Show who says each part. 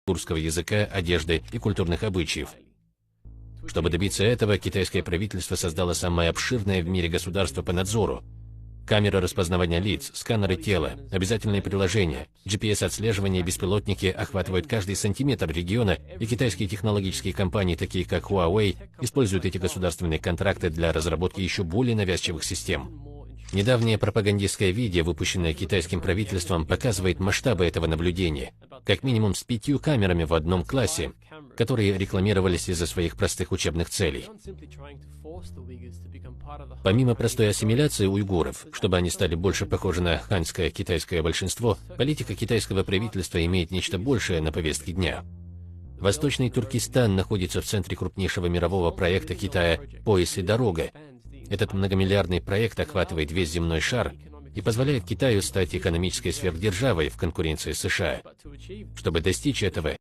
Speaker 1: уйгурского языка, одежды и культурных обычаев. Чтобы добиться этого, китайское правительство создало самое обширное в мире государство по надзору. Камеры распознавания лиц, сканеры тела, обязательные приложения, GPS-отслеживание и беспилотники охватывают каждый сантиметр региона, и китайские технологические компании, такие как Huawei, используют эти государственные контракты для разработки еще более навязчивых систем. Недавнее пропагандистское видео, выпущенное китайским правительством, показывает масштабы этого наблюдения, как минимум с 5 камерами в одном классе, которые рекламировались из-за своих простых учебных целей. Помимо простой ассимиляции уйгуров, чтобы они стали больше похожи на ханьское китайское большинство, политика китайского правительства имеет нечто большее на повестке дня. Восточный Туркестан находится в центре крупнейшего мирового проекта Китая «Пояс и дорога». Этот многомиллиардный проект охватывает весь земной шар и позволяет Китаю стать экономической сверхдержавой в конкуренции с США. Чтобы достичь этого,